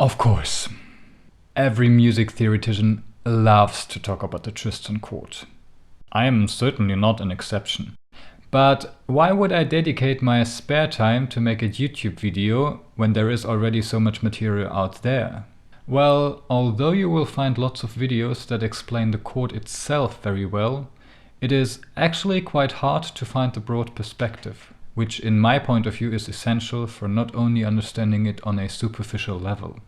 Of course, every music theoretician loves to talk about the Tristan chord. I am certainly not an exception. But why would I dedicate my spare time to make a YouTube video when there is already so much material out there? Well, although you will find lots of videos that explain the chord itself very well, it is actually quite hard to find the broad perspective, which in my point of view is essential for not only understanding it on a superficial level.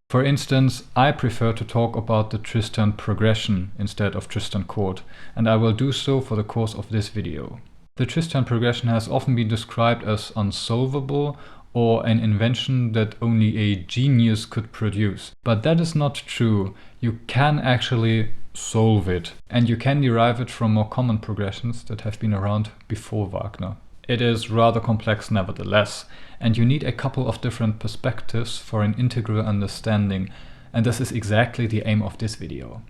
For instance, I prefer to talk about the Tristan progression instead of Tristan chord, and I will do so for the course of this video. The Tristan progression has often been described as unsolvable or an invention that only a genius could produce. But that is not true. You can actually solve it, and you can derive it from more common progressions that have been around before Wagner. It is rather complex nevertheless, and you need a couple of different perspectives for an integral understanding, and this is exactly the aim of this video.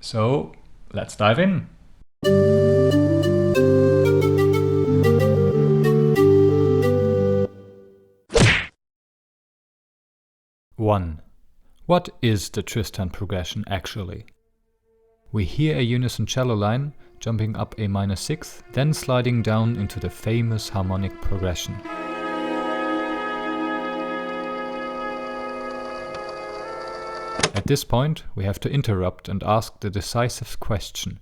So, let's dive in! One. What is the Tristan progression actually? We hear a unison cello line jumping up a minor sixth, then sliding down into the famous harmonic progression. At this point, we have to interrupt and ask the decisive question: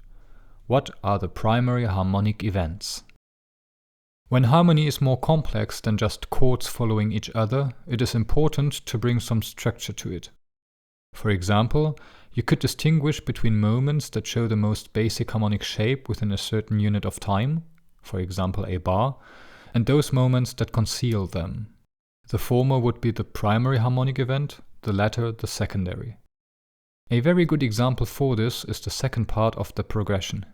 what are the primary harmonic events? When harmony is more complex than just chords following each other, it is important to bring some structure to it. For example, you could distinguish between moments that show the most basic harmonic shape within a certain unit of time, for example a bar, and those moments that conceal them. The former would be the primary harmonic event, the latter the secondary. A very good example for this is the second part of the progression.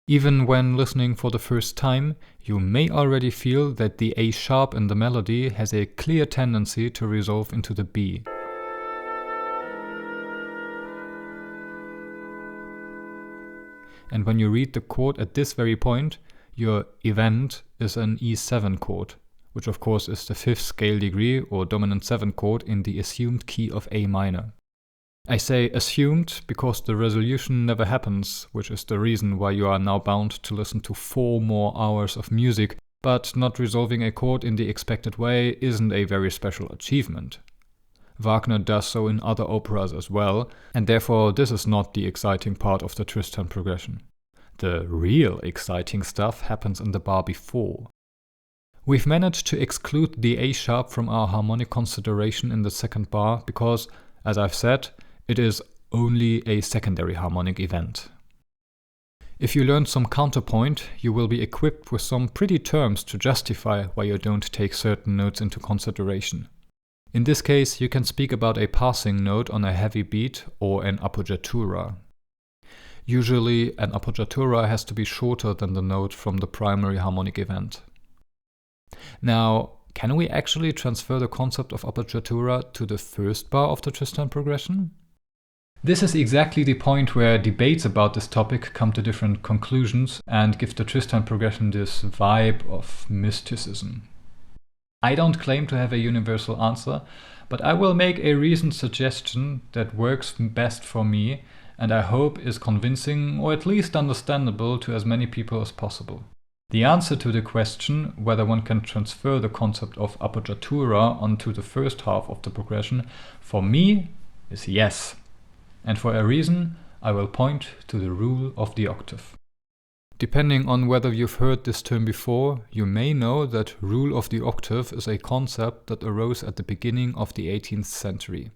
Even when listening for the first time, you may already feel that the A sharp in the melody has a clear tendency to resolve into the B. And when you read the chord at this very point, your event is an E7 chord, which of course is the fifth scale degree or dominant 7 chord in the assumed key of A minor. I say assumed because the resolution never happens, which is the reason why you are now bound to listen to 4 more hours of music, but not resolving a chord in the expected way isn't a very special achievement. Wagner does so in other operas as well, and therefore this is not the exciting part of the Tristan progression. The real exciting stuff happens in the bar before. We've managed to exclude the A sharp from our harmonic consideration in the second bar because, as I've said, it is only a secondary harmonic event. If you learn some counterpoint, you will be equipped with some pretty terms to justify why you don't take certain notes into consideration. In this case, you can speak about a passing note on a heavy beat or an appoggiatura. Usually, an appoggiatura has to be shorter than the note from the primary harmonic event. Now, can we actually transfer the concept of appoggiatura to the first bar of the Tristan progression? This is exactly the point where debates about this topic come to different conclusions and give the Tristan progression this vibe of mysticism. I don't claim to have a universal answer, but I will make a reasoned suggestion that works best for me and I hope is convincing or at least understandable to as many people as possible. The answer to the question whether one can transfer the concept of appoggiatura onto the first half of the progression, for me, is yes. And for a reason, I will point to the rule of the octave. Depending on whether you've heard this term before, you may know that rule of the octave is a concept that arose at the beginning of the 18th century.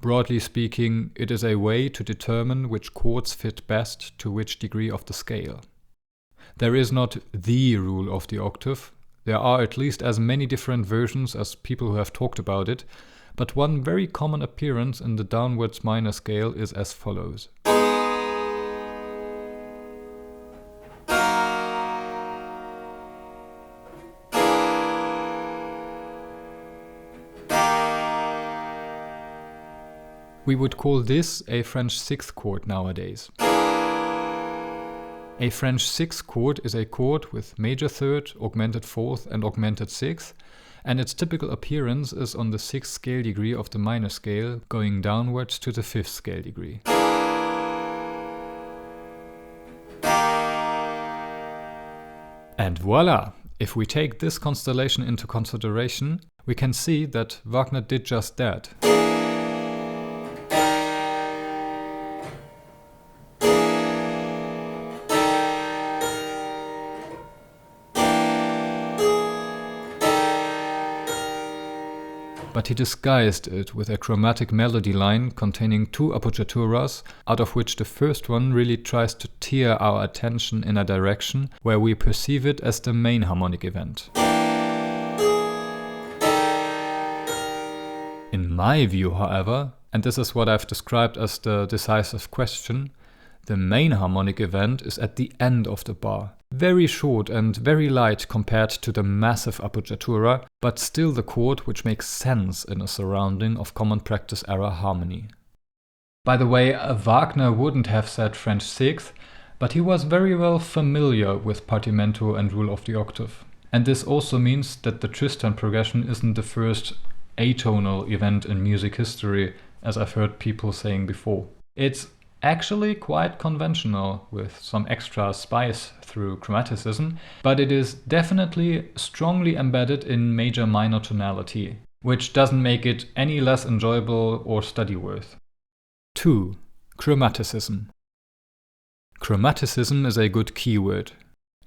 Broadly speaking, it is a way to determine which chords fit best to which degree of the scale. There is not the rule of the octave. There are at least as many different versions as people who have talked about it, but one very common appearance in the downwards minor scale is as follows. We would call this a French sixth chord nowadays. A French sixth chord is a chord with major third, augmented fourth and augmented sixth, and its typical appearance is on the 6th scale degree of the minor scale, going downwards to the 5th scale degree. And voila! If we take this constellation into consideration, we can see that Wagner did just that. But he disguised it with a chromatic melody line containing two appoggiaturas, out of which the first one really tries to tear our attention in a direction where we perceive it as the main harmonic event. In my view, however, and this is what I've described as the decisive question, the main harmonic event is at the end of the bar. Very short and very light compared to the massive appoggiatura, but still the chord which makes sense in a surrounding of common practice era harmony. By the way, Wagner wouldn't have said French sixth, but he was very well familiar with partimento and rule of the octave. And this also means that the Tristan progression isn't the first atonal event in music history, as I've heard people saying before. It's actually quite conventional, with some extra spice through chromaticism, but it is definitely strongly embedded in major-minor tonality, which doesn't make it any less enjoyable or study worth. 2. Chromaticism. Chromaticism is a good keyword.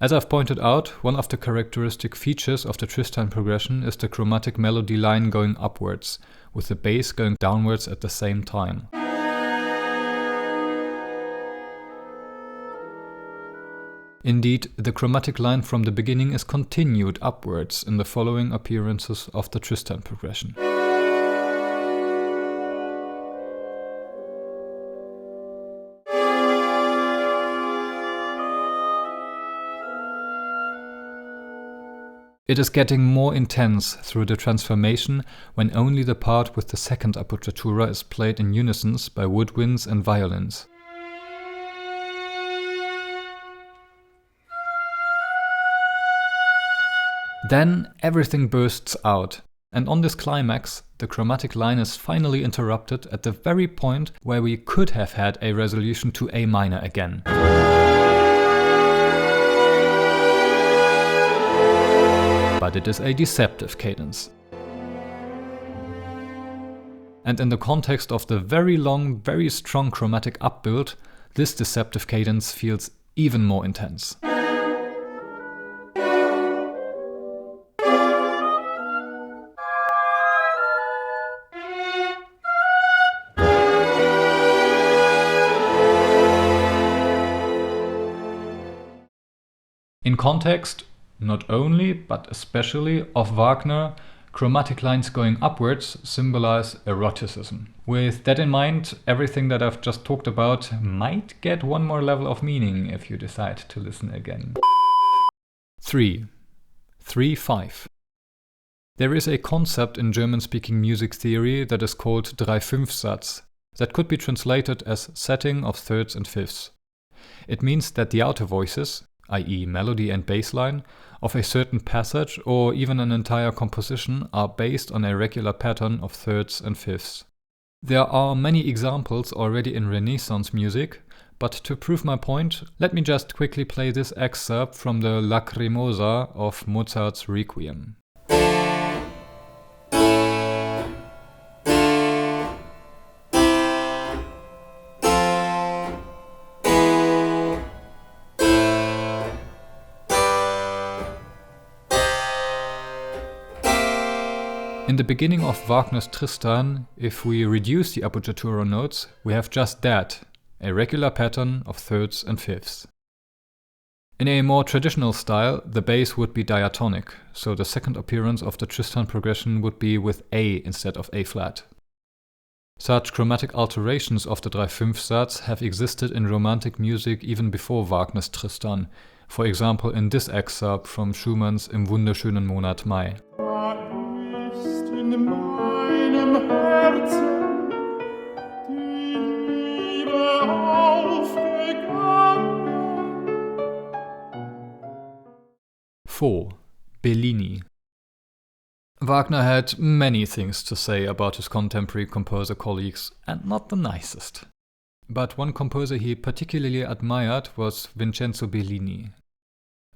As I've pointed out, one of the characteristic features of the Tristan progression is the chromatic melody line going upwards, with the bass going downwards at the same time. Indeed, the chromatic line from the beginning is continued upwards in the following appearances of the Tristan progression. It is getting more intense through the transformation when only the part with the second appoggiatura is played in unison by woodwinds and violins. Then everything bursts out, and on this climax, the chromatic line is finally interrupted at the very point where we could have had a resolution to A minor again. But it is a deceptive cadence. And in the context of the very long, very strong chromatic upbuild, this deceptive cadence feels even more intense. In context, not only, but especially of Wagner, chromatic lines going upwards symbolize eroticism. With that in mind, everything that I've just talked about might get one more level of meaning if you decide to listen again. 3. 3-5. There is a concept in German-speaking music theory that is called 3-5-Satz, that could be translated as setting of thirds and fifths. It means that the outer voices, i.e. melody and bass line, of a certain passage or even an entire composition are based on a regular pattern of thirds and fifths. There are many examples already in Renaissance music, but to prove my point, let me just quickly play this excerpt from the Lacrimosa of Mozart's Requiem. In the beginning of Wagner's Tristan, if we reduce the appoggiatura notes, we have just that, a regular pattern of thirds and fifths. In a more traditional style, the bass would be diatonic, so the second appearance of the Tristan progression would be with A instead of A flat. Such chromatic alterations of the 3-5-Satz have existed in Romantic music even before Wagner's Tristan, for example in this excerpt from Schumann's Im wunderschönen Monat Mai. In meinem Herzen die Liebe aufgegangen. 4. Bellini. Wagner had many things to say about his contemporary composer colleagues, and not the nicest. But one composer he particularly admired was Vincenzo Bellini.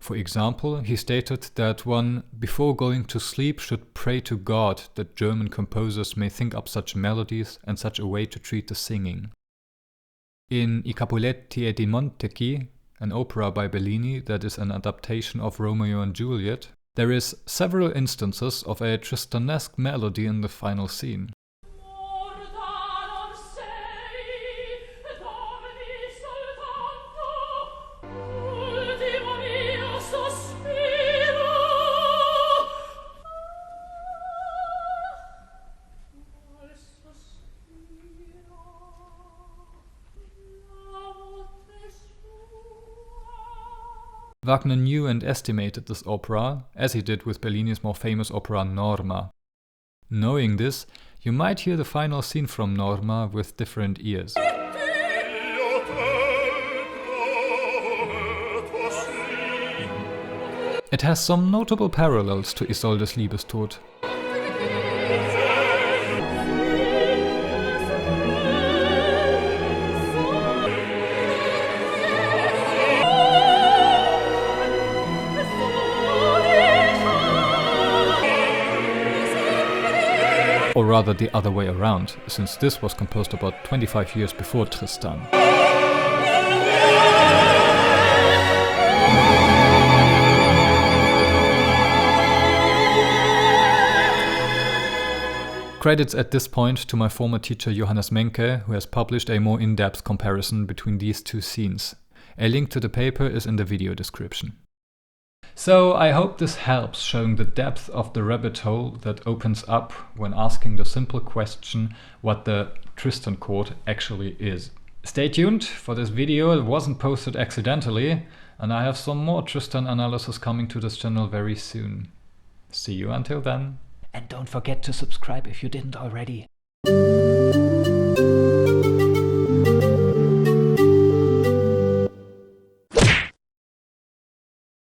For example, he stated that one, before going to sleep, should pray to God that German composers may think up such melodies and such a way to treat the singing. In I Capuleti di Montecchi, an opera by Bellini that is an adaptation of Romeo and Juliet, there is several instances of a Tristanesque melody in the final scene. Wagner knew and estimated this opera, as he did with Bellini's more famous opera Norma. Knowing this, you might hear the final scene from Norma with different ears. It has some notable parallels to Isolde's Liebestod. Or rather the other way around, since this was composed about 25 years before Tristan. Credits at this point to my former teacher Johannes Menke, who has published a more in-depth comparison between these two scenes. A link to the paper is in the video description. So I hope this helps, showing the depth of the rabbit hole that opens up when asking the simple question what the Tristan chord actually is. Stay tuned for this video, it wasn't posted accidentally, and I have some more Tristan analysis coming to this channel very soon. See you until then. And don't forget to subscribe if you didn't already.